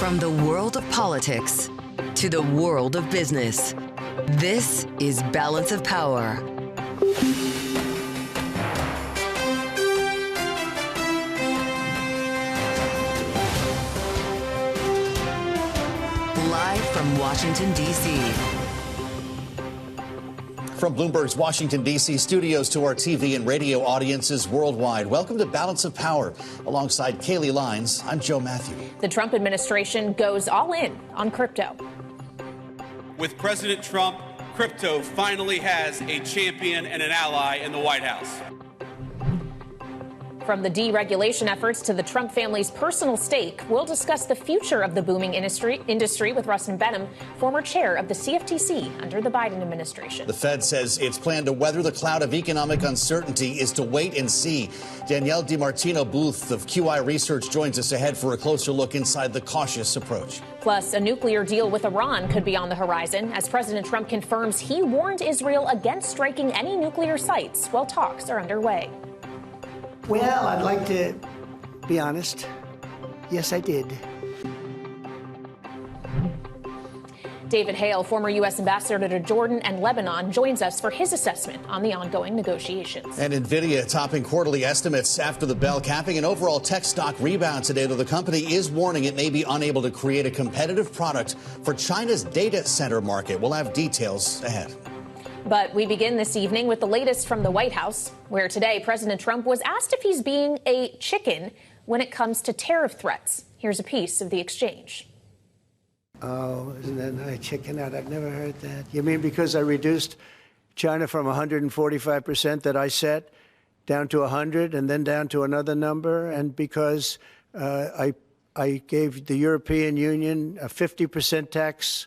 From the world of politics to the world of business, this is Balance of Power. Live from Washington, D.C. From Bloomberg's Washington, D.C. studios to our TV and radio audiences worldwide, welcome to Balance of Power. Alongside Kaylee Lines, I'm Joe Matthew. The Trump administration goes all in on crypto. With President Trump, crypto finally has a champion and an ally in the White House. From the deregulation efforts to the Trump family's personal stake, we'll discuss the future of the booming industry with Rostin Behnam, former chair of the CFTC under the Biden administration. The Fed says its plan to weather the cloud of economic uncertainty is to wait and see. Danielle DiMartino Booth of QI Research joins us ahead for a closer look inside the cautious approach. Plus, a nuclear deal with Iran could be on the horizon as President Trump confirms he warned Israel against striking any nuclear sites while talks are underway. Well, I'd like to be honest. Yes, I did. David Hale, former U.S. ambassador to Jordan and Lebanon, joins us for his assessment on the ongoing negotiations. And Nvidia topping quarterly estimates after the bell, capping an overall tech stock rebound today, though the company is warning it may be unable to create a competitive product for China's data center market. We'll have details ahead. But we begin this evening with the latest from the White House, where today President Trump was asked if he's being a chicken when it comes to tariff threats. Here's a piece of the exchange. Oh, isn't that nice? Chicken out. I've never heard that. You mean because I reduced China from 145% that I set down to 100 and then down to another number, and because I gave the European Union a 50% tax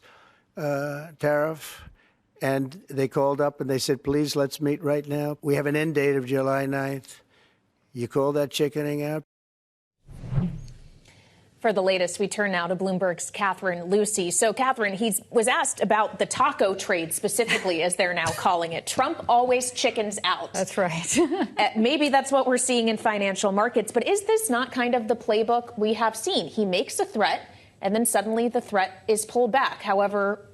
tariff? And they called up and they said, please, let's meet right now. We have an end date of July 9th. You call that chickening out? For the latest, we turn now to Bloomberg's Catherine Lucey. So, Catherine, he was asked about the taco trade specifically, as they're now calling it. Trump always chickens out. That's right. Maybe that's what we're seeing in financial markets. But is this not kind of the playbook we have seen? He makes a threat, and then suddenly the threat is pulled back,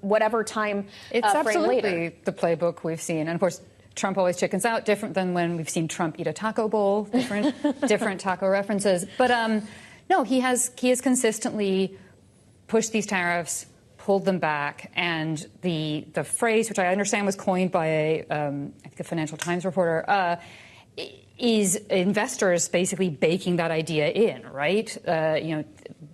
whatever time it's frame absolutely later. The playbook we've seen. And, of course, Trump always chickens out, different than when we've seen Trump eat a taco bowl, different taco references. But, no, he has consistently pushed these tariffs, pulled them back, and the phrase, which I understand was coined by I think a Financial Times reporter, is investors basically baking that idea in, right?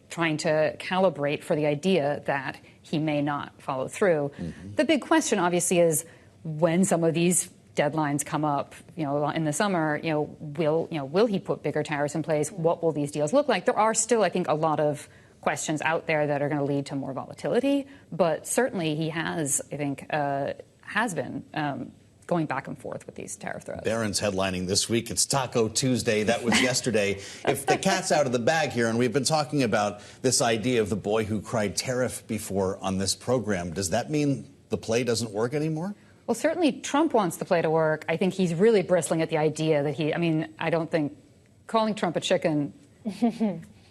Trying to calibrate for the idea that he may not follow through. Mm-hmm. The big question, obviously, is when some of these deadlines come up, in the summer, will he put bigger tariffs in place? What will these deals look like? There are still, I think, a lot of questions out there that are going to lead to more volatility. But certainly he has, I think, has been going back and forth with these tariff threats. Barron's headlining this week. It's Taco Tuesday. That was yesterday. If the cat's out of the bag here, and we've been talking about this idea of the boy who cried tariff before on this program, does that mean the play doesn't work anymore? Well, certainly Trump wants the play to work. I think he's really bristling at the idea that I don't think calling Trump a chicken,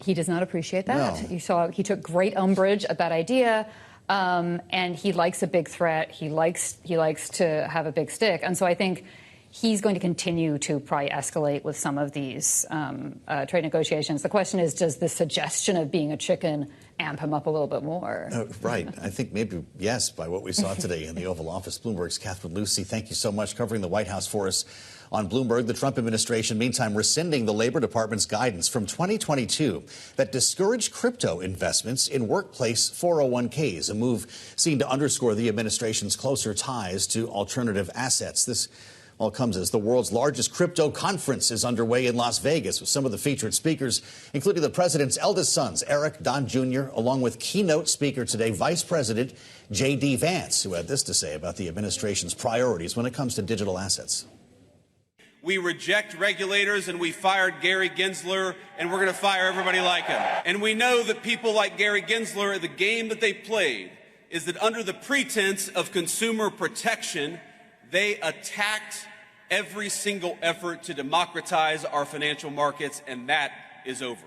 he does not appreciate that. No. You saw he took great umbrage at that idea. And he likes a big threat. He likes to have a big stick. And so I think he's going to continue to probably escalate with some of these trade negotiations. The question is, does the suggestion of being a chicken amp him up a little bit more? Right. I think maybe, yes, by what we saw today in the Oval Office. Bloomberg's Catherine Lucey, thank you so much covering the White House for us. On Bloomberg, the Trump administration, meantime, rescinding the Labor Department's guidance from 2022 that discouraged crypto investments in workplace 401ks, a move seen to underscore the administration's closer ties to alternative assets. This all comes as the world's largest crypto conference is underway in Las Vegas, with some of the featured speakers, including the president's eldest sons, Eric, Don Jr., along with keynote speaker today, Vice President JD Vance, who had this to say about the administration's priorities when it comes to digital assets. We reject regulators, and we fired Gary Gensler, and we're going to fire everybody like him. And we know that people like Gary Gensler, the game that they played is that under the pretense of consumer protection, they attacked every single effort to democratize our financial markets, and that is over.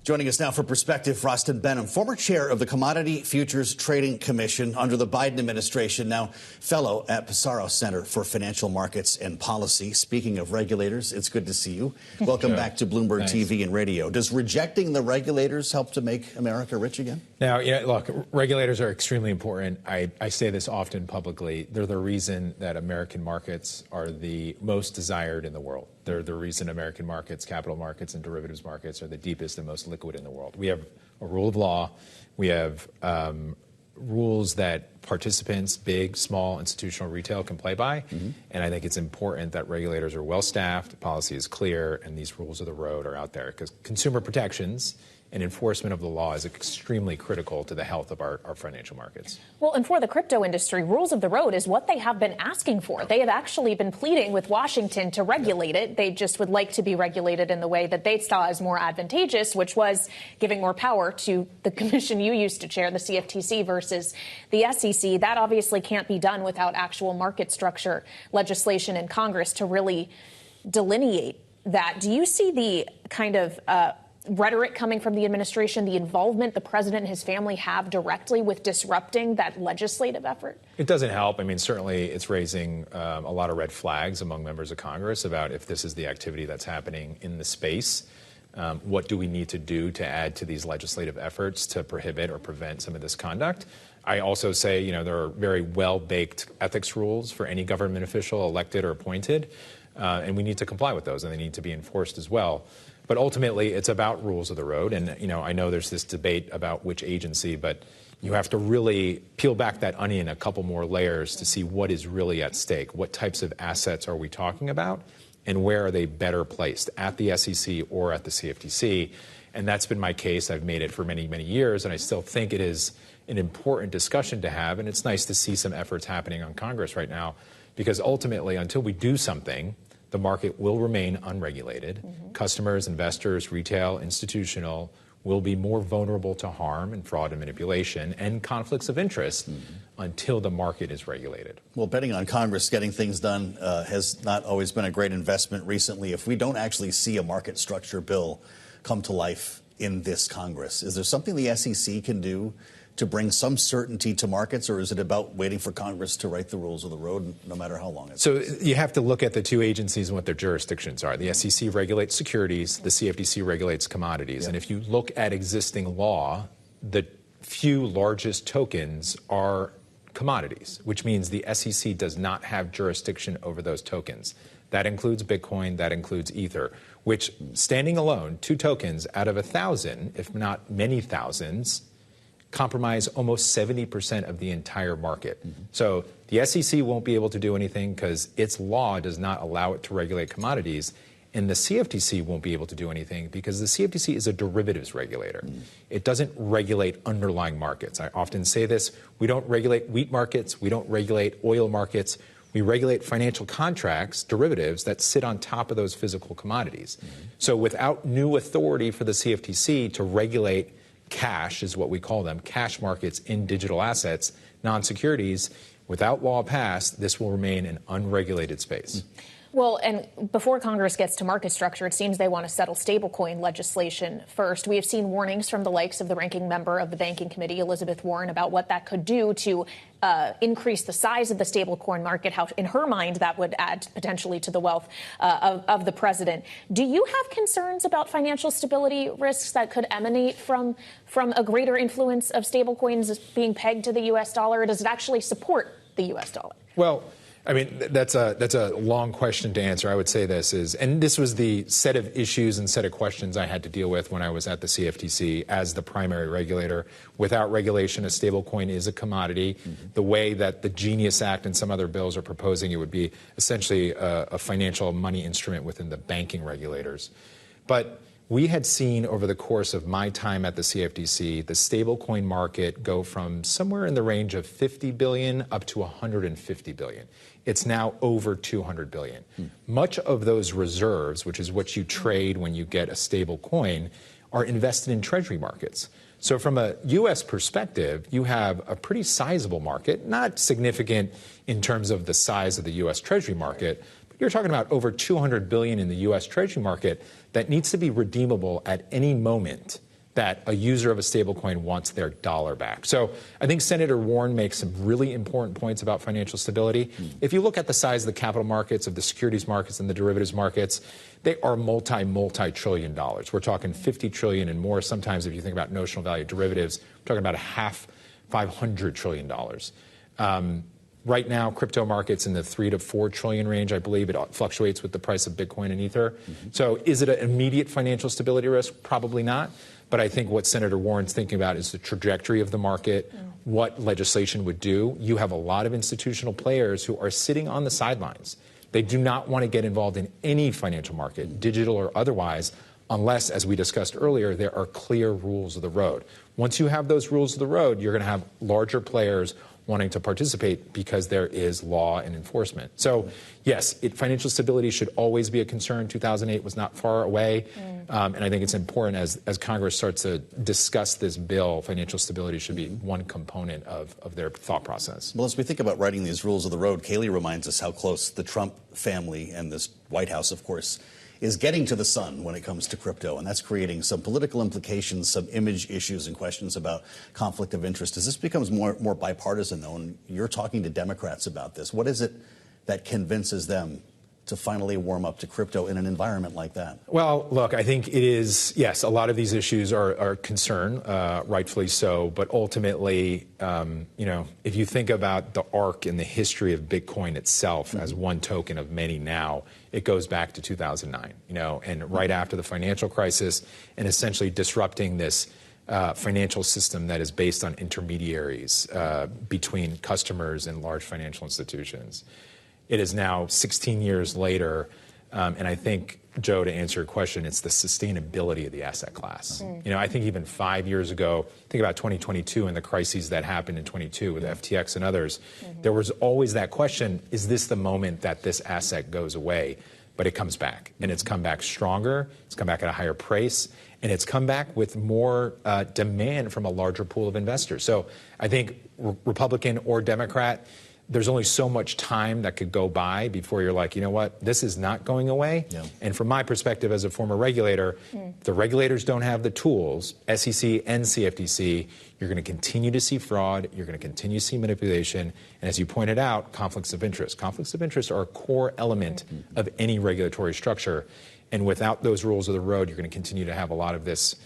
Joining us now for Perspective, Rostin Behnam, former chair of the Commodity Futures Trading Commission under the Biden administration, now fellow at Pissarro Center for Financial Markets and Policy. Speaking of regulators, it's good to see you. Welcome back to Bloomberg TV and radio. Does rejecting the regulators help to make America rich again? Now, look, regulators are extremely important. I say this often publicly. They're the reason that American markets are the most desired in the world. They're the reason American markets, capital markets, and derivatives markets are the deepest and most liquid in the world. We have a rule of law. We have rules that participants, big, small, institutional, retail, can play by. And I think it's important that regulators are well-staffed, policy is clear, and these rules of the road are out there, because consumer protections and enforcement of the law is extremely critical to the health of our financial markets. Well, and for the crypto industry, rules of the road is what they have been asking for. They have actually been pleading with Washington to regulate it. They just would like to be regulated in the way that they saw as more advantageous, which was giving more power to the commission you used to chair, the CFTC, versus the SEC. That obviously can't be done without actual market structure legislation in Congress to really delineate that. Do you see the kind of rhetoric coming from the administration, the involvement the president and his family have directly with disrupting that legislative effort? It doesn't help. I mean, certainly it's raising a lot of red flags among members of Congress about if this is the activity that's happening in the space. What do we need to do to add to these legislative efforts to prohibit or prevent some of this conduct? I also say, there are very well-baked ethics rules for any government official, elected or appointed, and we need to comply with those, and they need to be enforced as well. But ultimately, it's about rules of the road. And, I know there's this debate about which agency, but you have to really peel back that onion a couple more layers to see what is really at stake. What types of assets are we talking about? And where are they better placed, at the SEC or at the CFTC? And that's been my case. I've made it for many, many years, and I still think it is an important discussion to have. And it's nice to see some efforts happening on Congress right now, because ultimately, until we do something, the market will remain unregulated. Customers, investors, retail, institutional will be more vulnerable to harm and fraud and manipulation and conflicts of interest until the market is regulated. Well, betting on Congress getting things done has not always been a great investment recently. If we don't actually see a market structure bill come to life in this Congress, is there something the SEC can do to bring some certainty to markets, or is it about waiting for Congress to write the rules of the road, no matter how long it's? So you have to look at the two agencies and what their jurisdictions are. The SEC regulates securities, the CFTC regulates commodities. And if you look at existing law, the few largest tokens are commodities, which means the SEC does not have jurisdiction over those tokens. That includes Bitcoin, that includes Ether, which, standing alone, two tokens out of 1,000, if not many thousands, compromise almost 70% of the entire market. So the SEC won't be able to do anything because its law does not allow it to regulate commodities, and the CFTC won't be able to do anything because the CFTC is a derivatives regulator. It doesn't regulate underlying markets. I often say this: we don't regulate wheat markets, we don't regulate oil markets, we regulate financial contracts, derivatives, that sit on top of those physical commodities. So without new authority for the CFTC to regulate cash, is what we call them, cash markets in digital assets, non-securities, without law passed, this will remain an unregulated space. Well, and before Congress gets to market structure, it seems they want to settle stablecoin legislation first. We have seen warnings from the likes of the ranking member of the Banking Committee, Elizabeth Warren, about what that could do to increase the size of the stablecoin market, how, in her mind, that would add potentially to the wealth of the president. Do you have concerns about financial stability risks that could emanate from a greater influence of stablecoins being pegged to the U.S. dollar, or does it actually support the U.S. dollar? Well, I mean, that's a long question to answer. I would say this is, and this was the set of issues and set of questions I had to deal with when I was at the CFTC as the primary regulator. Without regulation, a stablecoin is a commodity. The way that the Genius Act and some other bills are proposing, it would be essentially a financial money instrument within the banking regulators. But we had seen over the course of my time at the CFTC, the stablecoin market go from somewhere in the range of 50 billion up to 150 billion. It's now over 200 billion. Much of those reserves, which is what you trade when you get a stable coin, are invested in treasury markets. So from a U.S. perspective, you have a pretty sizable market, not significant in terms of the size of the U.S. treasury market, but you're talking about over 200 billion in the U.S. treasury market that needs to be redeemable at any moment that a user of a stablecoin wants their dollar back. So I think Senator Warren makes some really important points about financial stability. If you look at the size of the capital markets, of the securities markets and the derivatives markets, they are multi-trillion dollars. We're talking 50 trillion and more. Sometimes if you think about notional value derivatives, we're talking about $500 trillion. Right now, crypto markets in the 3 to 4 trillion range, I believe. It fluctuates with the price of Bitcoin and Ether. So is it an immediate financial stability risk? Probably not. But I think what Senator Warren's thinking about is the trajectory of the market, what legislation would do. You have a lot of institutional players who are sitting on the sidelines. They do not want to get involved in any financial market, digital or otherwise, unless, as we discussed earlier, there are clear rules of the road. Once you have those rules of the road, you're going to have larger players wanting to participate because there is law and enforcement. So, yes, financial stability should always be a concern. 2008 was not far away. And I think it's important as Congress starts to discuss this bill, financial stability should be one component of their thought process. Well, as we think about writing these rules of the road, Kayleigh reminds us how close the Trump family and this White House, of course, is getting to the sun when it comes to crypto, and that's creating some political implications, some image issues and questions about conflict of interest. As this becomes more bipartisan, though, and you're talking to Democrats about this, what is it that convinces them to finally warm up to crypto in an environment like that? Well, look, I think it is, yes, a lot of these issues are concern, rightfully so. But ultimately, if you think about the arc and the history of Bitcoin itself as one token of many now, it goes back to 2009, and right after the financial crisis and essentially disrupting this financial system that is based on intermediaries between customers and large financial institutions. It is now 16 years later, and I think, Joe, to answer your question, it's the sustainability of the asset class. I think even 5 years ago, think about 2022 and the crises that happened in 22 with FTX and others, there was always that question, is this the moment that this asset goes away? But it comes back, and it's come back stronger, it's come back at a higher price, and it's come back with more demand from a larger pool of investors. So I think Republican or Democrat, there's only so much time that could go by before you're like, you know what, this is not going away. Yeah. And from my perspective as a former regulator, the regulators don't have the tools, SEC and CFTC. You're going to continue to see fraud. You're going to continue to see manipulation. And as you pointed out, conflicts of interest. Conflicts of interest are a core element of any regulatory structure. And without those rules of the road, you're going to continue to have a lot of this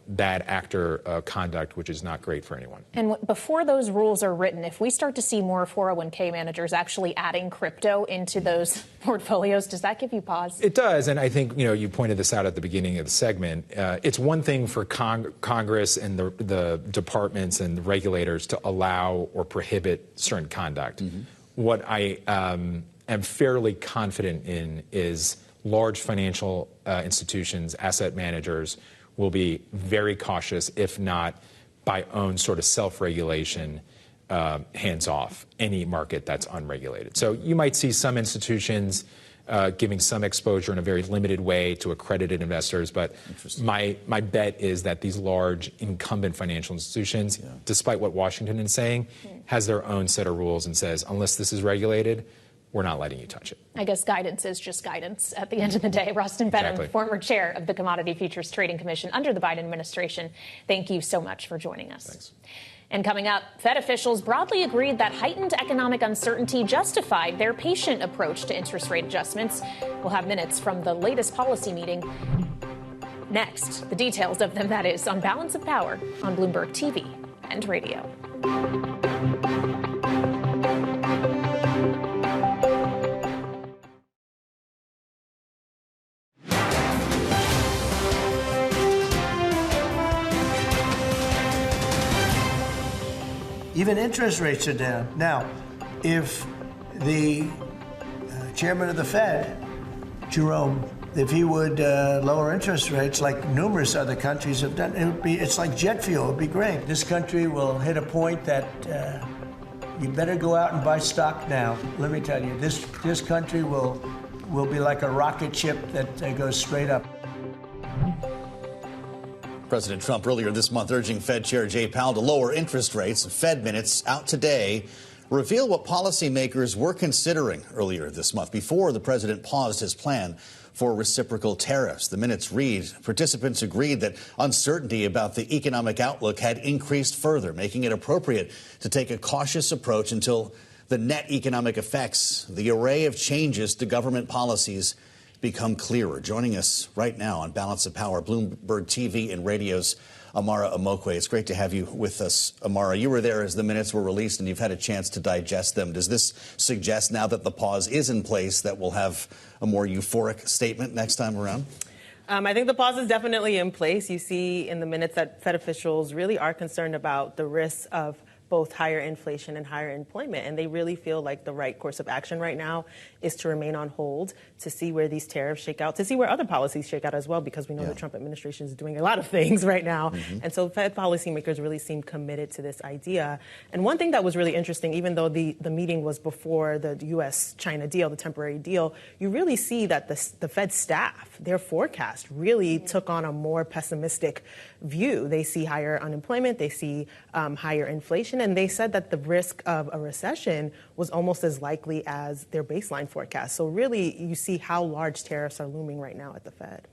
bad actor conduct, which is not great for anyone. And before those rules are written, if we start to see more 401k managers actually adding crypto into those portfolios, does that give you pause? It does. And I think, you pointed this out at the beginning of the segment. It's one thing for Congress and the departments and the regulators to allow or prohibit certain conduct. What I am fairly confident in is large financial institutions, asset managers, will be very cautious, if not by own sort of self-regulation, hands off any market that's unregulated. So you might see some institutions giving some exposure in a very limited way to accredited investors, but my bet is that these large incumbent financial institutions, despite what Washington is saying, has their own set of rules and says, unless this is regulated, we're not letting you touch it. I guess guidance is just guidance at the end of the day. Rostin Behnam, former chair of the Commodity Futures Trading Commission under the Biden administration, thank you so much for joining us. Thanks. And coming up, Fed officials broadly agreed that heightened economic uncertainty justified their patient approach to interest rate adjustments. We'll have minutes from the latest policy meeting. Next, the details of them, that is, on Balance of Power on Bloomberg TV and radio. Even interest rates are down. Now, if the chairman of the Fed, Jerome, if he would lower interest rates like numerous other countries have done, it's like jet fuel. It would be great. This country will hit a point that you better go out and buy stock now. Let me tell you, this country will be like a rocket ship that goes straight up. President Trump earlier this month urging Fed Chair Jay Powell to lower interest rates. Fed minutes out today reveal what policymakers were considering earlier this month before the president paused his plan for reciprocal tariffs. The minutes read, participants agreed that uncertainty about the economic outlook had increased further, making it appropriate to take a cautious approach until the net economic effects, the array of changes to government policies, become clearer. Joining us right now on Balance of Power, Bloomberg TV and Radio's Amara Omeokwe. It's great to have you with us, Amara. You were there as the minutes were released, and you've had a chance to digest them. Does this suggest, now that the pause is in place, that we'll have a more euphoric statement next time around? I think the pause is definitely in place. You see in the minutes that Fed officials really are concerned about the risks of both higher inflation and higher employment. And they really feel like the right course of action right now is to remain on hold, to see where these tariffs shake out, to see where other policies shake out as well, because we know the Trump administration is doing a lot of things right now. And so Fed policymakers really seem committed to this idea. And one thing that was really interesting, even though the meeting was before the U.S.-China deal, the temporary deal, you really see that the Fed staff, their forecast really took on a more pessimistic view. They see higher unemployment, they see higher inflation, and they said that the risk of a recession was almost as likely as their baseline forecast. So really, you see how large tariffs are looming right now at the Fed.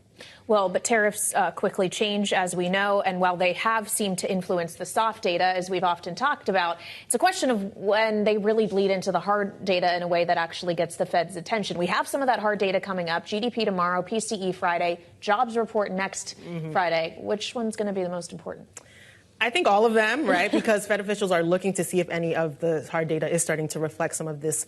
Well, but tariffs quickly change, as we know, and while they have seemed to influence the soft data, as we've often talked about, it's a question of when they really bleed into the hard data in a way that actually gets the Fed's attention. We have some of that hard data coming up, GDP tomorrow, PCE Friday, jobs report next Friday. Which one's going to be the most important? I think all of them, right? Because Fed officials are looking to see if any of the hard data is starting to reflect some of this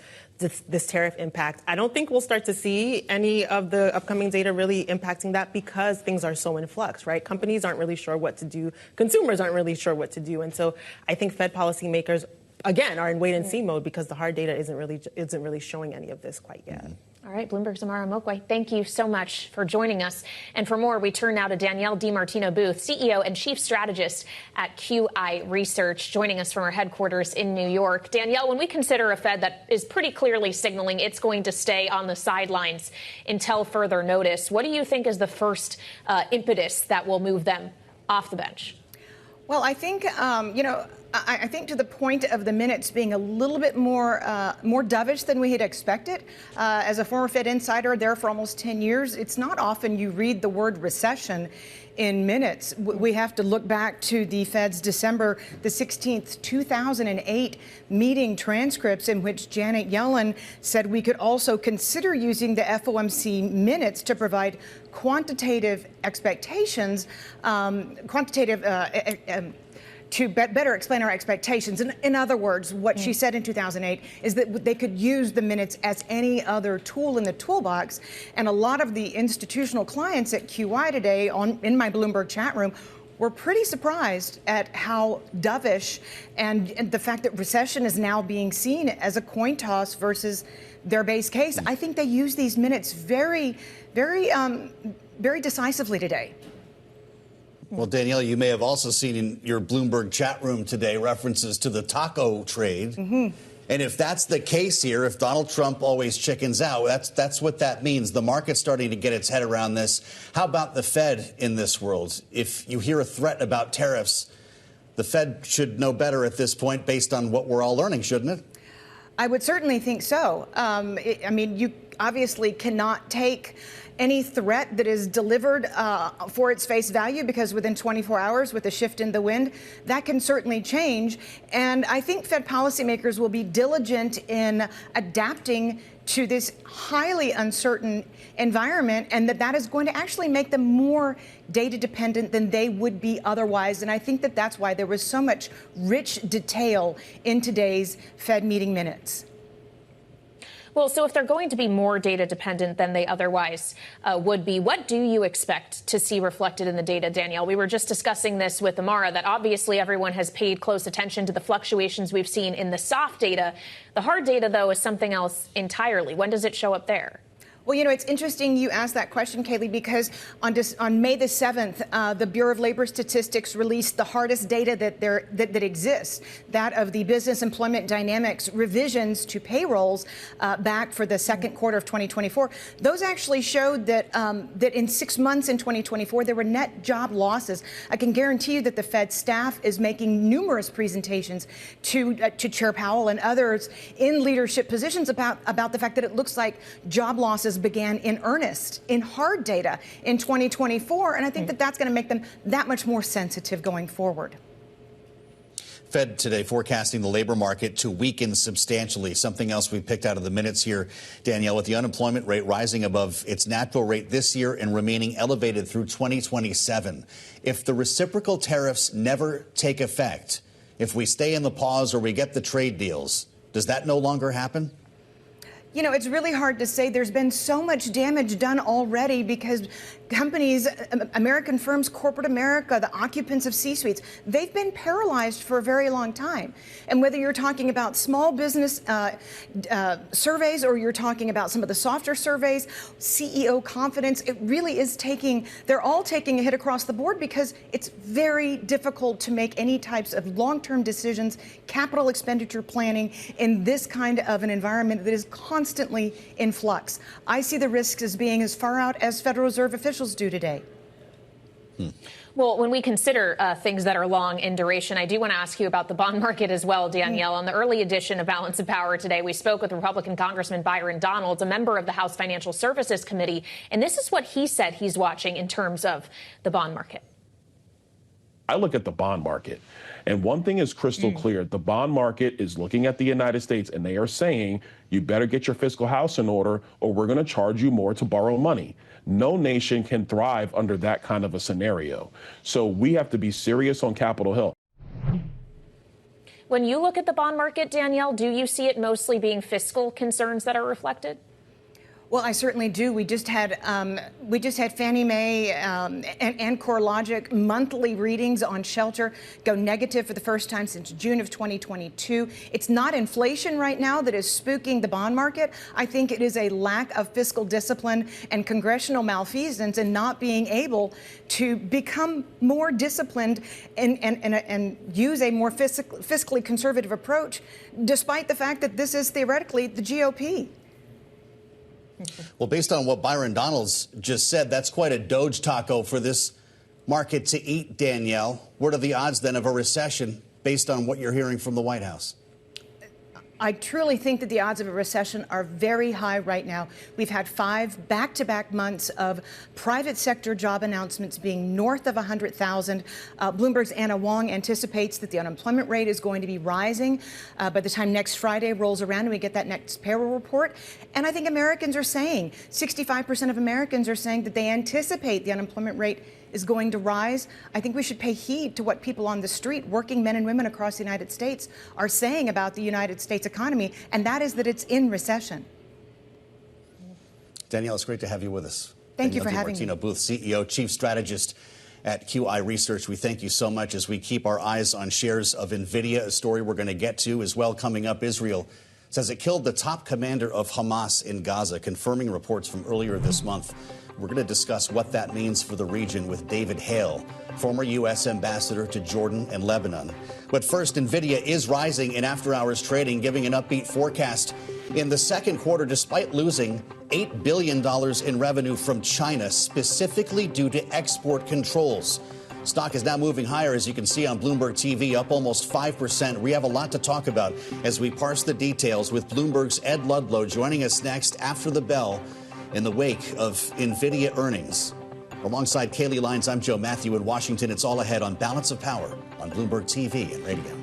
tariff impact. I don't think we'll start to see any of the upcoming data really impacting that because things are so in flux, right? Companies aren't really sure what to do. Consumers aren't really sure what to do. And so I think Fed policymakers, again, are in wait-and-see mode because the hard data isn't really showing any of this quite yet. All right, Bloomberg's Amara Omeokwe, thank you so much for joining us. And for more, we turn now to Danielle DiMartino Booth, CEO and Chief Strategist at QI Research, joining us from our headquarters in New York. Danielle, when we consider a Fed that is pretty clearly signaling it's going to stay on the sidelines until further notice, what do you think is the first impetus that will move them off the bench? Well, I think, I think to the point of the minutes being a little bit more dovish than we had expected. As a former Fed insider there for almost 10 years, it's not often you read the word recession in minutes. We have to look back to the Fed's December the 16th, 2008 meeting transcripts in which Janet Yellen said we could also consider using the FOMC minutes to provide quantitative expectations, to better explain our expectations. In other words, what she said in 2008 is that they could use the minutes as any other tool in the toolbox. And a lot of the institutional clients at QI today in my Bloomberg chat room were pretty surprised at how dovish and the fact that recession is now being seen as a coin toss versus their base case. I think they use these minutes very, very decisively today. Well, Danielle, you may have also seen in your Bloomberg chat room today references to the taco trade. And if that's the case here, if Donald Trump always chickens out, that's what that means. The market's starting to get its head around this. How about the Fed in this world? If you hear a threat about tariffs, the Fed should know better at this point based on what we're all learning, shouldn't it? I would certainly think so. I mean, you obviously cannot take any threat that is delivered for its face value, because within 24 hours, with a shift in the wind, that can certainly change. And I think Fed policymakers will be diligent in adapting to this highly uncertain environment, and that is going to actually make them more data dependent than they would be otherwise. And I think that that's why there was so much rich detail in today's Fed meeting minutes. Well, so if they're going to be more data dependent than they otherwise would be, what do you expect to see reflected in the data, Danielle? We were just discussing this with Amara, that obviously everyone has paid close attention to the fluctuations we've seen in the soft data. The hard data, though, is something else entirely. When does it show up there? Well, you know, it's interesting you asked that question, Kaylee, because on May the 7th, the Bureau of Labor Statistics released the hardest data that exists, that of the business employment dynamics revisions to payrolls back for the second quarter of 2024. Those actually showed that that in 6 months in 2024, there were net job losses. I can guarantee you that the Fed staff is making numerous presentations to Chair Powell and others in leadership positions about the fact that it looks like job losses losses began in earnest, in hard data, in 2024. And I think that that's going to make them that much more sensitive going forward. Fed today forecasting the labor market to weaken substantially. Something else we picked out of the minutes here, Danielle, with the unemployment rate rising above its natural rate this year and remaining elevated through 2027. If the reciprocal tariffs never take effect, if we stay in the pause or we get the trade deals, does that no longer happen? You know, it's really hard to say. There's been so much damage done already because companies, American firms, corporate America, the occupants of C-suites, they've been paralyzed for a very long time. And whether you're talking about small business surveys or you're talking about some of the softer surveys, CEO confidence, it really is they're all taking a hit across the board because it's very difficult to make any types of long-term decisions, capital expenditure planning in this kind of an environment that is constantly in flux. I see the risks as being as far out as Federal Reserve officials do today. Well, when we consider things that are long in duration, I do want to ask you about the bond market as well, Danielle. On the early edition of Balance of Power today, we spoke with Republican Congressman Byron Donalds, a member of the House Financial Services Committee, and this is what he said he's watching in terms of the bond market. I look at the bond market, and one thing is crystal clear. The bond market is looking at the United States, and they are saying, you better get your fiscal house in order, or we're going to charge you more to borrow money. No nation can thrive under that kind of a scenario. So we have to be serious on Capitol Hill. When you look at the bond market, Danielle, do you see it mostly being fiscal concerns that are reflected? Well, I certainly do. We just had Fannie Mae and CoreLogic monthly readings on shelter go negative for the first time since June of 2022. It's not inflation right now that is spooking the bond market. I think it is a lack of fiscal discipline and congressional malfeasance and not being able to become more disciplined and use a more fiscally conservative approach, despite the fact that this is theoretically the GOP. Well, based on what Byron Donalds just said, that's quite a DOGE taco for this market to eat, Danielle. What are the odds, then, of a recession based on what you're hearing from the White House? I truly think that the odds of a recession are very high right now. We've had 5 back-to-back months of private sector job announcements being north of 100,000. Bloomberg's Anna Wong anticipates that the unemployment rate is going to be rising by the time next Friday rolls around and we get that next payroll report. And I think Americans are saying, 65% of Americans are saying that they anticipate the unemployment rate is going to rise. I think we should pay heed to what people on the street, working men and women across the United States, are saying about the United States economy, and that is that it's in recession. Danielle, it's great to have you with us. Thank you for having me. Danielle DiMartino Booth, CEO, Chief Strategist at QI Research. We thank you so much as we keep our eyes on shares of Nvidia, a story we're going to get to as well coming up. Israel says it killed the top commander of Hamas in Gaza, confirming reports from earlier this month. We're going to discuss what that means for the region with David Hale, former U.S. ambassador to Jordan and Lebanon. But first, Nvidia is rising in after-hours trading, giving an upbeat forecast in the second quarter, despite losing $8 billion in revenue from China, specifically due to export controls. Stock is now moving higher, as you can see on Bloomberg TV, up almost 5%. We have a lot to talk about as we parse the details with Bloomberg's Ed Ludlow joining us next after the bell in the wake of Nvidia earnings. Alongside Kaylee Lyons, I'm Joe Matthew in Washington. It's all ahead on Balance of Power on Bloomberg TV and radio.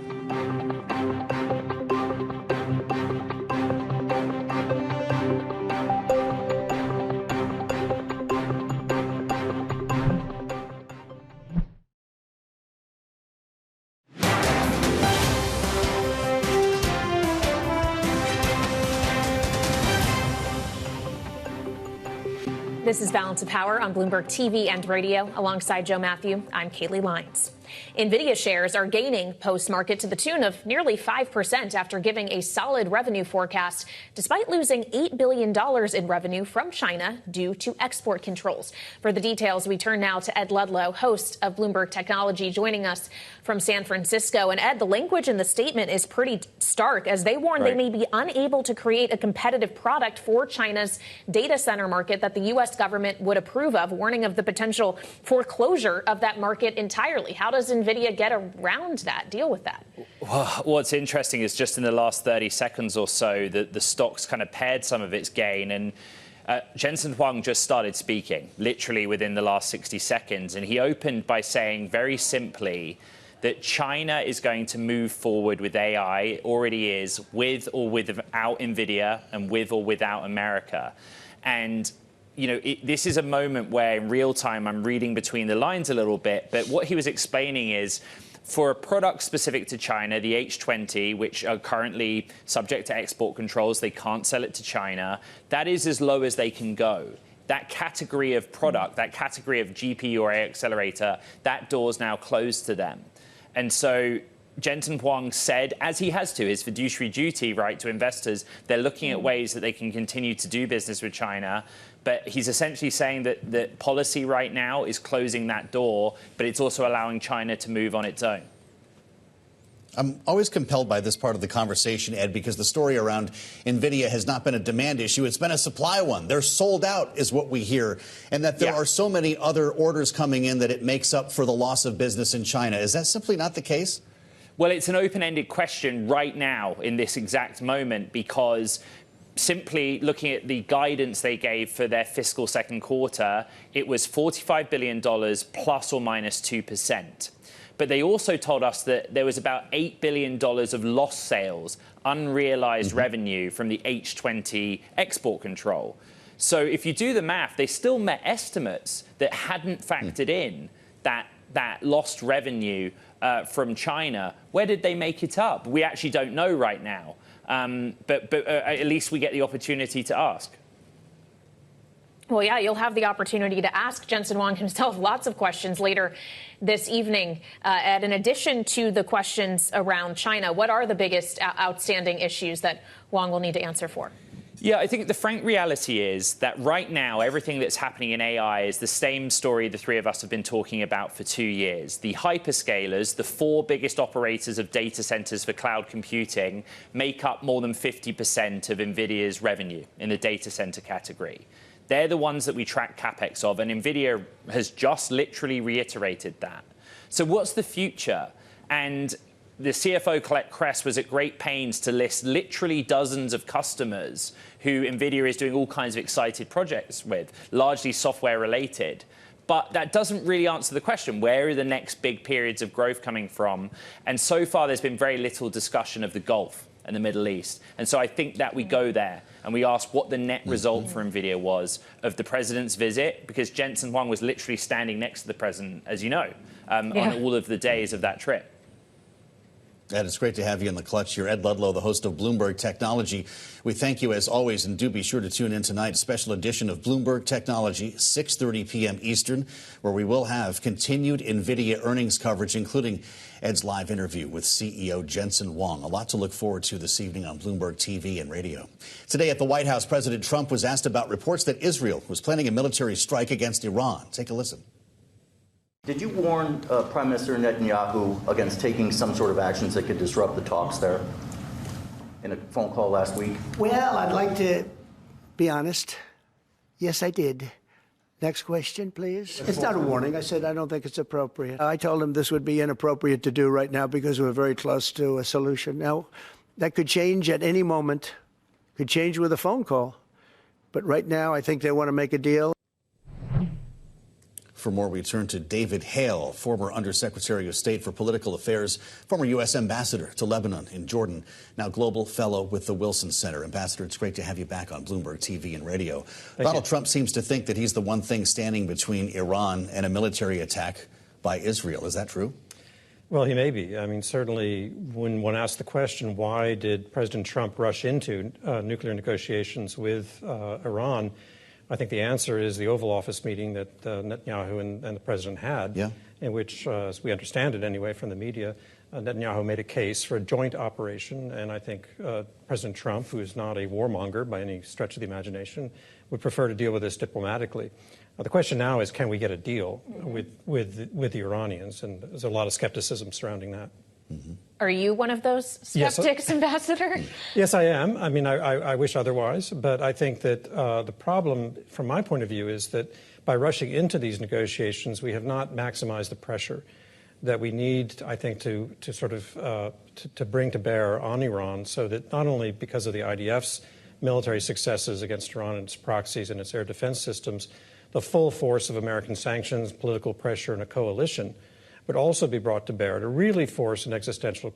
This is Balance of Power on Bloomberg TV and radio. Alongside Joe Matthew, I'm Kaylee Lyons. Nvidia shares are gaining post-market to the tune of nearly 5% after giving a solid revenue forecast, despite losing $8 billion in revenue from China due to export controls. For the details, we turn now to Ed Ludlow, host of Bloomberg Technology, joining us from San Francisco. And Ed, the language in the statement is pretty stark, as they warn they may be unable to create a competitive product for China's data center market that the U.S. government would approve of, warning of the potential foreclosure of that market entirely. How does Nvidia get around that, deal with that? Well, what's interesting is just in the last 30 seconds or so that the stock's kind of paired some of its gain. And Jensen Huang just started speaking, literally within the last 60 seconds, and he opened by saying very simply that China is going to move forward with AI, already is, with or without Nvidia and with or without America. And this is a moment where in real time I'm reading between the lines a little bit, but what he was explaining is for a product specific to China, the H20, which are currently subject to export controls, they can't sell it to China, that is as low as they can go. That category of product, that category of GPU or AI accelerator, that door's now closed to them. And so Jensen Huang said, as he has to, his fiduciary duty, right, to investors, they're looking at ways that they can continue to do business with China. But he's essentially saying that the policy right now is closing that door, but it's also allowing China to move on its own. I'm always compelled by this part of the conversation, Ed, because the story around Nvidia has not been a demand issue. It's been a supply one. They're sold out is what we hear, and that there are so many other orders coming in that it makes up for the loss of business in China. Is that simply not the case? Well, it's an open-ended question right now in this exact moment, because simply looking at the guidance they gave for their fiscal second quarter, it was $45 billion plus or minus 2%. But they also told us that there was about $8 billion of lost sales, unrealized revenue from the H20 export control. So if you do the math, they still met estimates that hadn't factored in that lost revenue from China. Where did they make it up? We actually don't know right now. But at least we get the opportunity to ask. Well, yeah, you'll have the opportunity to ask Jensen Huang himself lots of questions later this evening. Ed, in addition to the questions around China, what are the biggest outstanding issues that Huang will need to answer for? Yeah, I think the frank reality is that right now, everything that's happening in AI is the same story the three of us have been talking about for 2 years. The hyperscalers, the 4 biggest operators of data centers for cloud computing, make up more than 50% of Nvidia's revenue in the data center category. They're the ones that we track CapEx of, and Nvidia has just literally reiterated that. So what's the future? And the CFO, Colette Kress, was at great pains to list literally dozens of customers who Nvidia is doing all kinds of excited projects with, largely software related. But that doesn't really answer the question, where are the next big periods of growth coming from? And so far, there's been very little discussion of the Gulf and the Middle East. And so I think that we go there and we ask what the net result for Nvidia was of the president's visit, because Jensen Huang was literally standing next to the president, as you know, on all of the days of that trip. Ed, it's great to have you in the clutch here. Ed Ludlow, the host of Bloomberg Technology. We thank you as always, and do be sure to tune in tonight. A special edition of Bloomberg Technology, 6:30 p.m. Eastern, where we will have continued Nvidia earnings coverage, including Ed's live interview with CEO Jensen Huang. A lot to look forward to this evening on Bloomberg TV and radio. Today at the White House, President Trump was asked about reports that Israel was planning a military strike against Iran. Take a listen. Did you warn Prime Minister Netanyahu against taking some sort of actions that could disrupt the talks there in a phone call last week? Well, I'd like to be honest. Yes, I did. Next question, please. It's not a warning. I said I don't think it's appropriate. I told him this would be inappropriate to do right now because we're very close to a solution. Now, that could change at any moment, could change with a phone call. But right now, I think they want to make a deal. For more, we turn to David Hale, former Undersecretary of State for Political Affairs, former U.S. Ambassador to Lebanon and Jordan, now Global Fellow with the Wilson Center. Ambassador, it's great to have you back on Bloomberg TV and radio. Donald Trump seems to think that he's the one thing standing between Iran and a military attack by Israel. Is that true? Well, he may be. I mean, certainly when one asks the question, why did President Trump rush into nuclear negotiations with Iran, I think the answer is the Oval Office meeting that Netanyahu and the president had, in which, as we understand it anyway from the media, Netanyahu made a case for a joint operation. And I think President Trump, who is not a warmonger by any stretch of the imagination, would prefer to deal with this diplomatically. The question now is, can we get a deal with the Iranians? And there's a lot of skepticism surrounding that. Are you one of those skeptics, Ambassador? Yes, I am. I mean, I wish otherwise. But I think that the problem, from my point of view, is that by rushing into these negotiations, we have not maximized the pressure that we need, I think, to sort of to bring to bear on Iran, so that not only because of the IDF's military successes against Iran and its proxies and its air defense systems, the full force of American sanctions, political pressure, and a coalition would also be brought to bear to really force an existential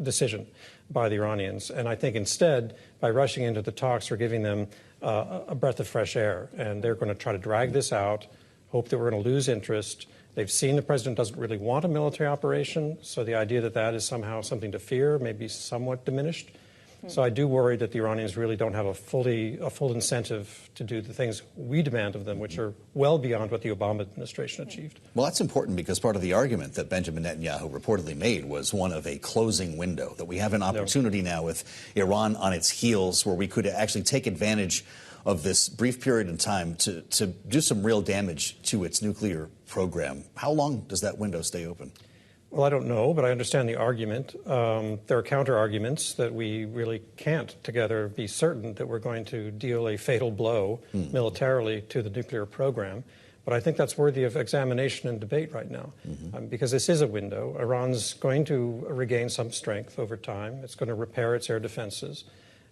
decision by the Iranians. And I think instead, by rushing into the talks, we're giving them a breath of fresh air. And they're going to try to drag this out, hope that we're going to lose interest. They've seen the president doesn't really want a military operation, so the idea that that is somehow something to fear may be somewhat diminished. So I do worry that the Iranians really don't have a full incentive to do the things we demand of them, which are well beyond what the Obama administration achieved. Well, that's important because part of the argument that Benjamin Netanyahu reportedly made was one of a closing window, that we have an opportunity now with Iran on its heels where we could actually take advantage of this brief period in time to do some real damage to its nuclear program. How long does that window stay open? Well, I don't know, but I understand the argument. There are counter-arguments that we really can't together be certain that we're going to deal a fatal blow militarily to the nuclear program. But I think that's worthy of examination and debate right now, because this is a window. Iran's going to regain some strength over time. It's going to repair its air defenses.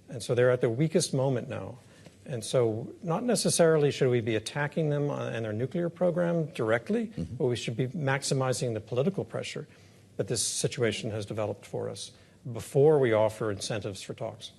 And so they're at their weakest moment now. And so not necessarily should we be attacking them and their nuclear program directly, but we should be maximizing the political pressure that this situation has developed for us before we offer incentives for talks.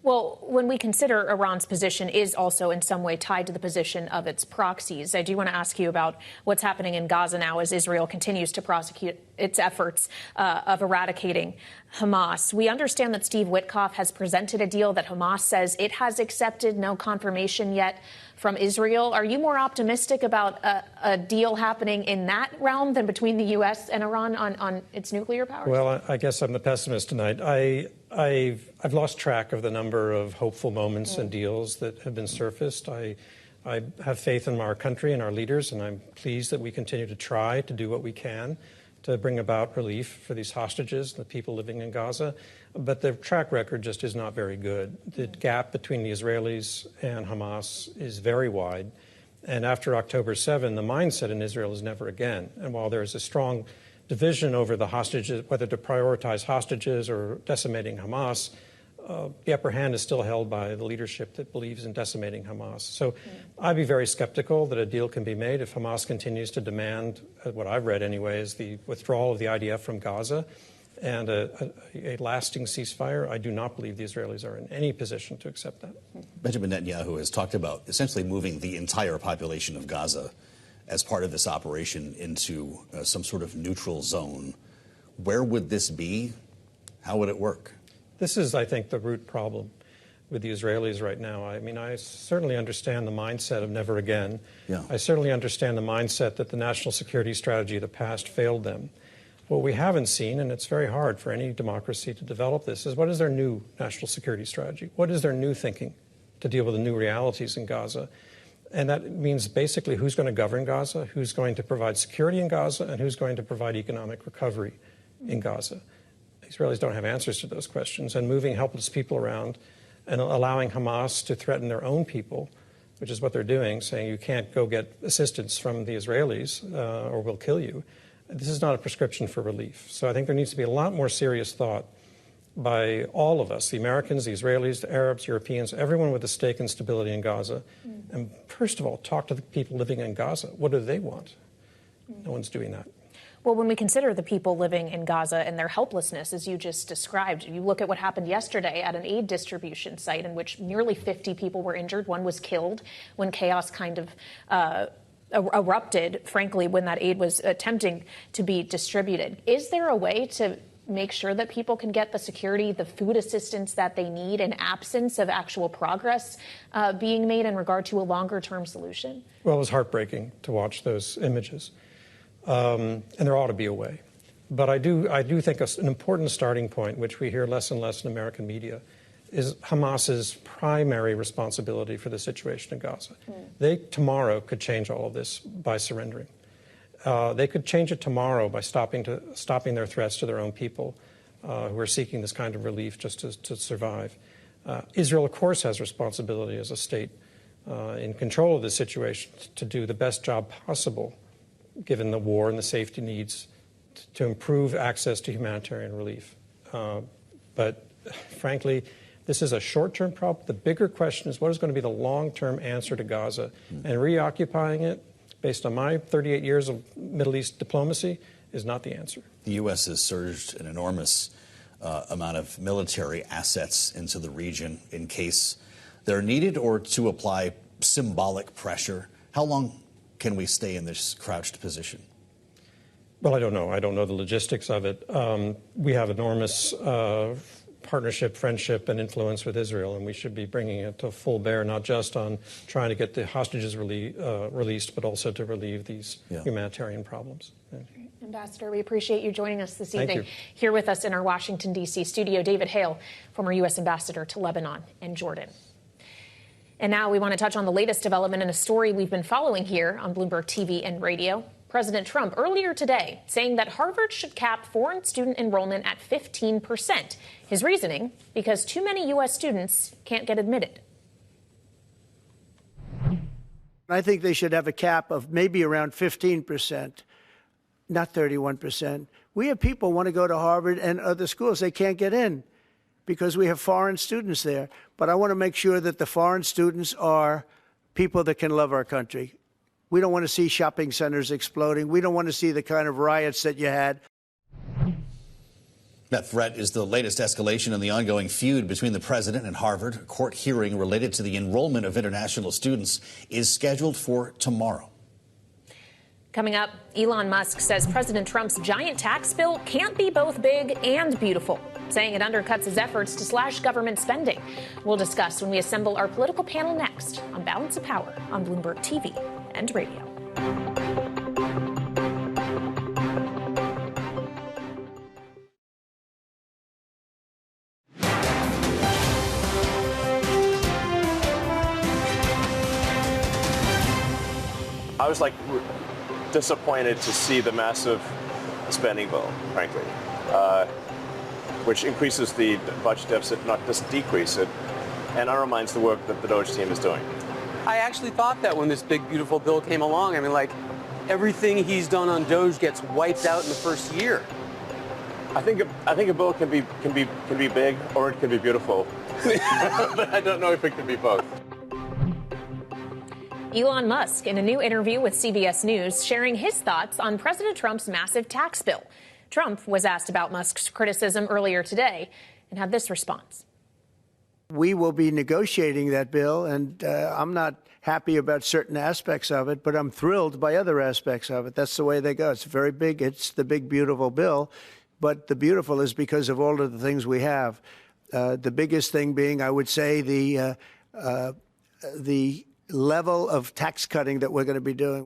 Well, when we consider Iran's position is also in some way tied to the position of its proxies, I do want to ask you about what's happening in Gaza now as Israel continues to prosecute its efforts of eradicating Hamas. We understand that Steve Witkoff has presented a deal that Hamas says it has accepted, no confirmation yet from Israel. Are you more optimistic about a deal happening in that realm than between the U.S. and Iran on its nuclear powers? Well, I guess I'm the pessimist tonight. I've lost track of the number of hopeful moments and deals that have been surfaced. I have faith in our country and our leaders, and I'm pleased that we continue to try to do what we can to bring about relief for these hostages, the people living in Gaza. But the track record just is not very good. The gap between the Israelis and Hamas is very wide. And after October 7, the mindset in Israel is never again. And while there is a strong division over the hostages, whether to prioritize hostages or decimating Hamas, the upper hand is still held by the leadership that believes in decimating Hamas. So I'd be very skeptical that a deal can be made if Hamas continues to demand, what I've read anyway, is the withdrawal of the IDF from Gaza and a lasting ceasefire. I do not believe the Israelis are in any position to accept that. Benjamin Netanyahu has talked about essentially moving the entire population of Gaza as part of this operation into some sort of neutral zone. Where would this be? How would it work? This is, I think, the root problem with the Israelis right now. I mean, I certainly understand the mindset of never again. Yeah. I certainly understand the mindset that the national security strategy of the past failed them. What we haven't seen, and it's very hard for any democracy to develop this, is what is their new national security strategy? What is their new thinking to deal with the new realities in Gaza? And that means basically who's going to govern Gaza, who's going to provide security in Gaza, and who's going to provide economic recovery in Gaza. Israelis don't have answers to those questions, and moving helpless people around and allowing Hamas to threaten their own people, which is what they're doing, saying you can't go get assistance from the Israelis or we'll kill you. This is not a prescription for relief. So I think there needs to be a lot more serious thought by all of us, the Americans, the Israelis, the Arabs, Europeans, everyone with a stake in stability in Gaza. And first of all, talk to the people living in Gaza. What do they want? No one's doing that. Well, when we consider the people living in Gaza and their helplessness, as you just described, you look at what happened yesterday at an aid distribution site in which nearly 50 people were injured. One was killed when chaos kind of erupted, frankly, when that aid was attempting to be distributed. Is there a way to make sure that people can get the security, the food assistance that they need in absence of actual progress being made in regard to a longer-term solution? Well, it was heartbreaking to watch those images. And there ought to be a way. But I do think an important starting point, which we hear less and less in American media, is Hamas's primary responsibility for the situation in Gaza. They tomorrow could change all of this by surrendering. They could change it tomorrow by stopping their threats to their own people who are seeking this kind of relief just to survive. Israel, of course, has responsibility as a state in control of the situation to do the best job possible given the war and the safety needs, to improve access to humanitarian relief. But frankly, This is a short-term problem. The bigger question is what is going to be the long-term answer to Gaza? And reoccupying it, based on my 38 years of Middle East diplomacy, is not the answer. The U.S. has surged an enormous amount of military assets into the region in case they're needed or to apply symbolic pressure. How long can we stay in this crouched position? Well, I don't know. I don't know the logistics of it. We have enormous partnership, friendship, and influence with Israel, and we should be bringing it to full bear, not just on trying to get the hostages released, but also to relieve these humanitarian problems. Yeah. Ambassador, we appreciate you joining us this evening. Thank you. Here with us in our Washington, D.C. studio, David Hale, former U.S. ambassador to Lebanon and Jordan. And now we want to touch on the latest development in a story we've been following here on Bloomberg TV and radio. President Trump earlier today saying that Harvard should cap foreign student enrollment at 15%. His reasoning, because too many U.S. students can't get admitted. I think they should have a cap of maybe around 15%, not 31%. We have people who want to go to Harvard and other schools. They can't get in because we have foreign students there. But I want to make sure that the foreign students are people that can love our country. We don't want to see shopping centers exploding. We don't want to see the kind of riots that you had. That threat is the latest escalation in the ongoing feud between the president and Harvard. A court hearing related to the enrollment of international students is scheduled for tomorrow. Coming up, Elon Musk says President Trump's giant tax bill can't be both big and beautiful, saying it undercuts his efforts to slash government spending. We'll discuss when we assemble our political panel next on Balance of Power on Bloomberg TV and radio. I was disappointed to see the massive spending bill, frankly, which increases the budget deficit, not just decrease it, and undermines the work that the DOGE team is doing. I actually thought that when this big, beautiful bill came along. I mean, everything he's done on DOGE gets wiped out in the first year. I think a bill can be big or it can be beautiful, but I don't know if it can be both. Elon Musk, in a new interview with CBS News, sharing his thoughts on President Trump's massive tax bill. Trump was asked about Musk's criticism earlier today and had this response. We will be negotiating that bill, and I'm not happy about certain aspects of it, but I'm thrilled by other aspects of it. That's the way they go. It's very big. It's the big, beautiful bill, but the beautiful is because of all of the things we have. The biggest thing being, I would say, the level of tax cutting that we're going to be doing.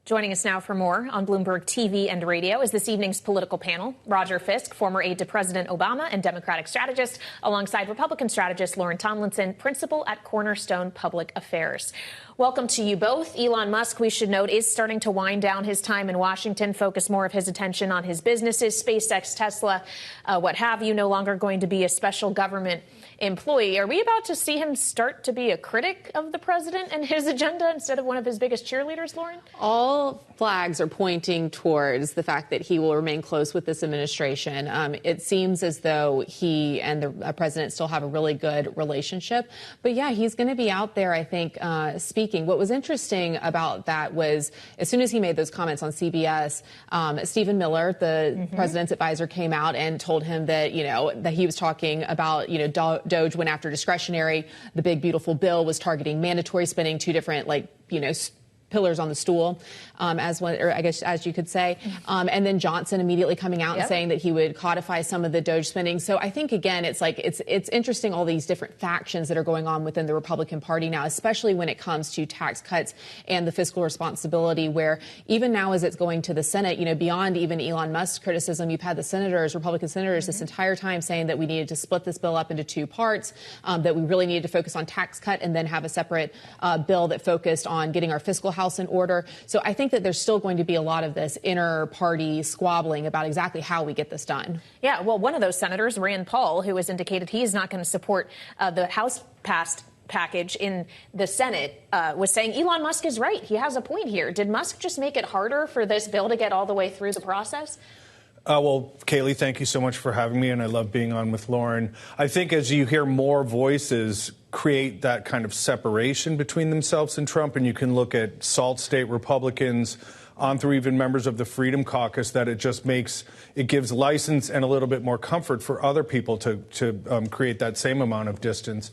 Joining us now for more on Bloomberg TV and radio is this evening's political panel. Roger Fisk, former aide to President Obama and Democratic strategist, alongside Republican strategist Lauren Tomlinson, principal at Cornerstone Public Affairs. Welcome to you both. Elon Musk, we should note, is starting to wind down his time in Washington, focus more of his attention on his businesses, SpaceX, Tesla, what have you, no longer going to be a special government employee. Are we about to see him start to be a critic of the president and his agenda instead of one of his biggest cheerleaders, Lauren? All flags are pointing towards the fact that he will remain close with this administration. It seems as though he and the president still have a really good relationship. But yeah, he's going to be out there, I think, speaking. What was interesting about that was as soon as he made those comments on CBS, Stephen Miller, the president's advisor, came out and told him that, that he was talking about, DOGE went after discretionary. The big, beautiful bill was targeting mandatory spending, two different, pillars on the stool, as you could say. And then Johnson immediately coming out and saying that he would codify some of the DOGE spending. So I think, again, it's interesting, all these different factions that are going on within the Republican Party now, especially when it comes to tax cuts and the fiscal responsibility, where even now as it's going to the Senate, beyond even Elon Musk's criticism, you've had the senators, Republican senators, this entire time saying that we needed to split this bill up into two parts, that we really needed to focus on tax cut and then have a separate bill that focused on getting our fiscal house in order. So I think that there's still going to be a lot of this inter-party squabbling about exactly how we get this done. Yeah, well, one of those senators, Rand Paul, who has indicated he is not going to support the House-passed package in the Senate, was saying Elon Musk is right. He has a point here. Did Musk just make it harder for this bill to get all the way through the process? Well, Kayleigh, thank you so much for having me, and I love being on with Lauren. I think as you hear more voices create that kind of separation between themselves and Trump, and you can look at salt state Republicans on through even members of the Freedom Caucus, that it gives license and a little bit more comfort for other people to create that same amount of distance.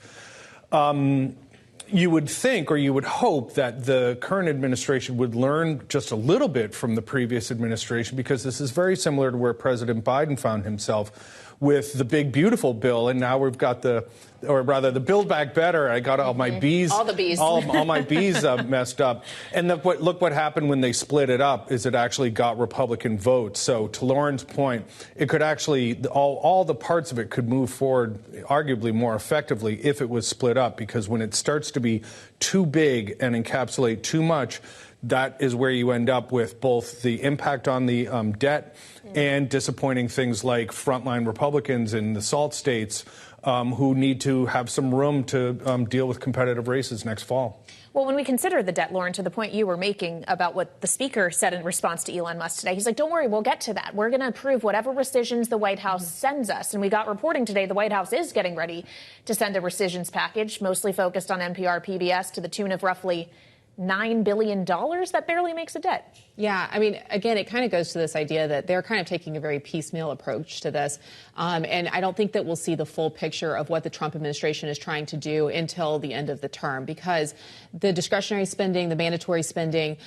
You would think, or you would hope, that the current administration would learn just a little bit from the previous administration, because this is very similar to where President Biden found himself with the big, beautiful bill. And now we've got the Build Back Better. I got all my B's. All the B's. All my B's messed up. And look what happened when they split it up, is it actually got Republican votes. So to Lauren's point, it could actually, all the parts of it could move forward arguably more effectively if it was split up, because when it starts to be too big and encapsulate too much, that is where you end up with both the impact on the debt and disappointing things like frontline Republicans in the SALT states who need to have some room to deal with competitive races next fall. Well, when we consider the debt, Lauren, to the point you were making about what the speaker said in response to Elon Musk today, he's like, don't worry, we'll get to that. We're going to approve whatever rescissions the White House sends us. And we got reporting today the White House is getting ready to send a rescissions package, mostly focused on NPR PBS, to the tune of roughly $9 billion. That barely makes a debt. Yeah, I mean, again, it kind of goes to this idea that they're kind of taking a very piecemeal approach to this. And I don't think that we'll see the full picture of what the Trump administration is trying to do until the end of the term, because the discretionary spending, the mandatory spending,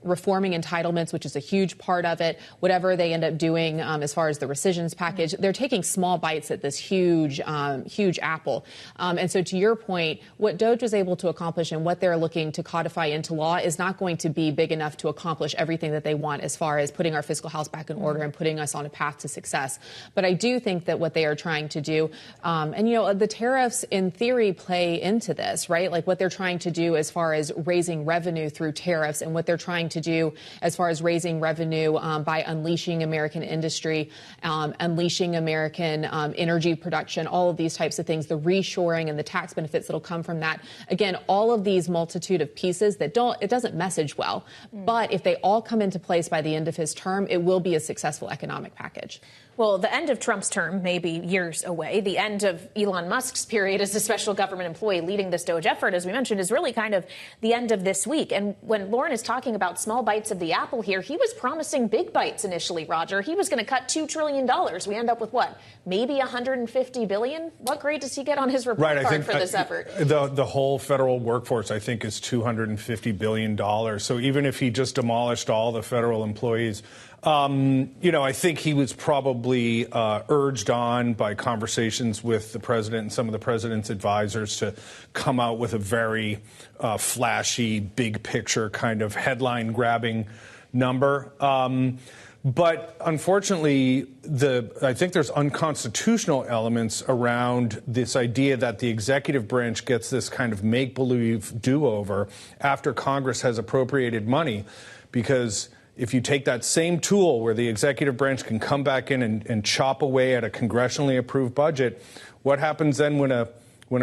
reforming entitlements, which is a huge part of it, whatever they end up doing as far as the rescissions package, they're taking small bites at this huge apple. And so to your point, what DOGE was able to accomplish and what they're looking to codify into law is not going to be big enough to accomplish everything that they want as far as putting our fiscal house back in order and putting us on a path to success. But I do think that what they are trying to do, the tariffs in theory play into this, right? Like what they're trying to do as far as raising revenue through tariffs, and what they're trying to do as far as raising revenue by unleashing American industry, unleashing American energy production, all of these types of things, the reshoring and the tax benefits that'll come from that. Again, all of these multitude of pieces that it doesn't message well. But if they all come into place by the end of his term, it will be a successful economic package. Well, the end of Trump's term may be years away. The end of Elon Musk's period as a special government employee leading this DOGE effort, as we mentioned, is really kind of the end of this week. And when Lauren is talking about small bites of the apple here, he was promising big bites initially, Roger. He was going to cut $2 trillion. We end up with what? Maybe $150 billion? What grade does he get on his report card for this effort? The whole federal workforce, I think, is $250 billion. So even if he just demolished all the federal employees, I think he was probably urged on by conversations with the president and some of the president's advisors to come out with a very flashy, big picture kind of headline grabbing number. But unfortunately, I think there's unconstitutional elements around this idea that the executive branch gets this kind of make-believe do-over after Congress has appropriated money, because if you take that same tool where the executive branch can come back in and chop away at a congressionally approved budget, what happens then when a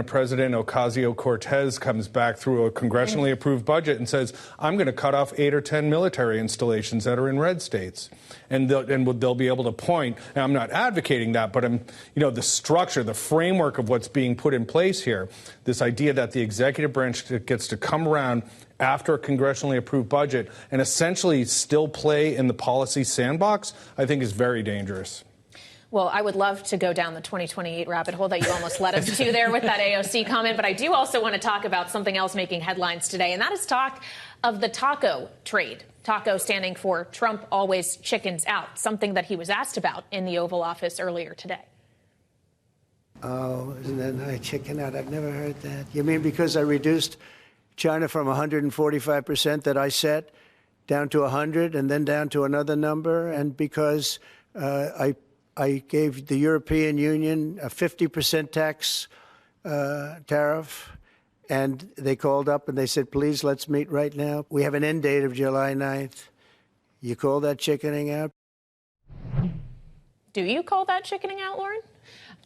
President Ocasio-Cortez comes back through a congressionally approved budget and says, I'm going to cut off 8 or 10 military installations that are in red states? And they'll be able to point, and I'm not advocating that, but the structure, the framework of what's being put in place here, this idea that the executive branch gets to come around after a congressionally approved budget and essentially still play in the policy sandbox, I think is very dangerous. Well, I would love to go down the 2028 rabbit hole that you almost led us to there with that AOC comment. But I do also want to talk about something else making headlines today, and that is talk of the taco trade. Taco standing for Trump always chickens out, something that he was asked about in the Oval Office earlier today. Oh, isn't that nice? Chicken out. I've never heard that. You mean because I reduced China from 145% that I set down to 100 and then down to another number, and because I gave the European Union a 50% tax tariff, and they called up and they said, please, let's meet right now. We have an end date of July 9th. You call that chickening out? Do you call that chickening out, Lauren?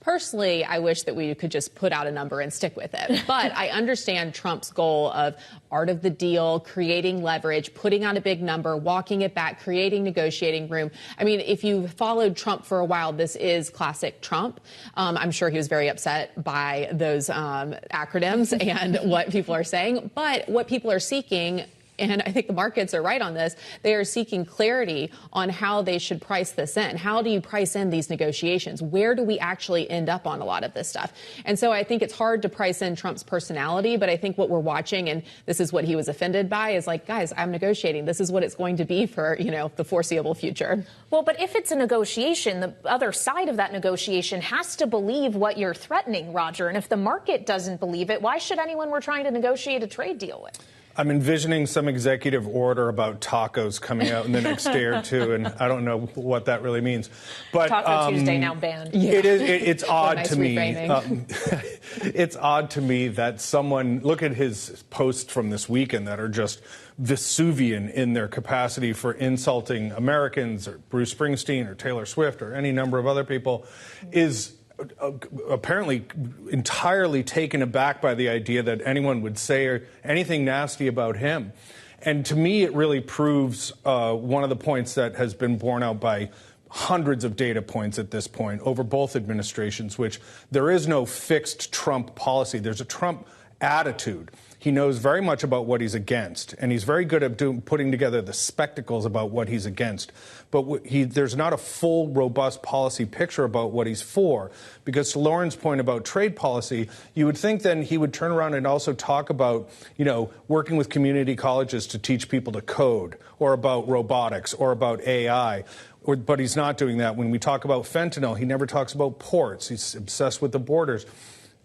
Personally, I wish that we could just put out a number and stick with it. But I understand Trump's goal of art of the deal, creating leverage, putting out a big number, walking it back, creating negotiating room. I mean, if you followed Trump for a while, this is classic Trump. I'm sure he was very upset by those acronyms and what people are saying. But what people are seeking, and I think the markets are right on this, they are seeking clarity on how they should price this in. How do you price in these negotiations? Where do we actually end up on a lot of this stuff? And so I think it's hard to price in Trump's personality, but I think what we're watching, and this is what he was offended by, is like, guys, I'm negotiating. This is what it's going to be for, the foreseeable future. Well, but if it's a negotiation, the other side of that negotiation has to believe what you're threatening, Roger. And if the market doesn't believe it, why should anyone we're trying to negotiate a trade deal with? I'm envisioning some executive order about tacos coming out in the next day or two, and I don't know what that really means. But Taco Tuesday now banned. It's odd nice to me. It's odd to me that someone look at his posts from this weekend that are just Vesuvian in their capacity for insulting Americans, or Bruce Springsteen, or Taylor Swift, or any number of other people, is apparently entirely taken aback by the idea that anyone would say anything nasty about him. And to me, it really proves one of the points that has been borne out by hundreds of data points at this point over both administrations, which there is no fixed Trump policy. There's a Trump attitude. He knows very much about what he's against, and he's very good at putting together the spectacles about what he's against. But there's not a full, robust policy picture about what he's for. Because to Lauren's point about trade policy, you would think then he would turn around and also talk about, working with community colleges to teach people to code, or about robotics, or about AI. But he's not doing that. When we talk about fentanyl, he never talks about ports. He's obsessed with the borders.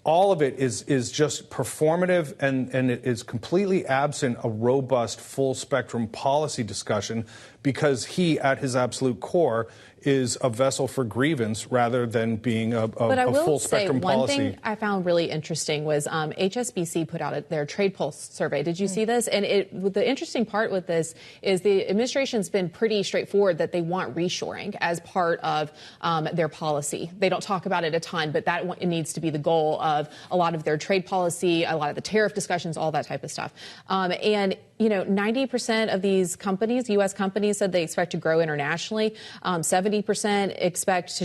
All of it is just performative, and it is completely absent a robust, full-spectrum policy discussion, because he, at his absolute core, is a vessel for grievance rather than being a full-spectrum policy. One thing I found really interesting was HSBC put out their trade pulse survey. Did you see this? And the interesting part with this is the administration's been pretty straightforward that they want reshoring as part of their policy. They don't talk about it a ton, but that needs to be the goal of a lot of their trade policy, a lot of the tariff discussions, all that type of stuff. And 90% of these companies, U.S. companies, said they expect to grow internationally. 70% expect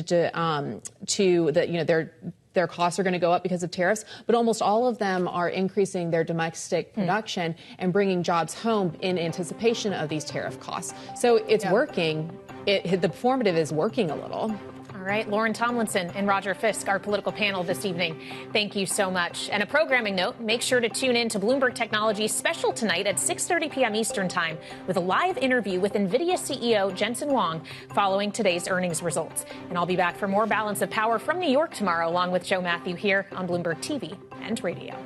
their costs are going to go up because of tariffs, but almost all of them are increasing their domestic production and bringing jobs home in anticipation of these tariff costs. So it's working. The performative is working a little. All right, Lauren Tomlinson and Roger Fisk, our political panel this evening. Thank you so much. And a programming note, make sure to tune in to Bloomberg Technology's special tonight at 6:30 p.m. Eastern Time with a live interview with Nvidia CEO Jensen Huang following today's earnings results. And I'll be back for more Balance of Power from New York tomorrow, along with Joe Matthew here on Bloomberg TV and Radio.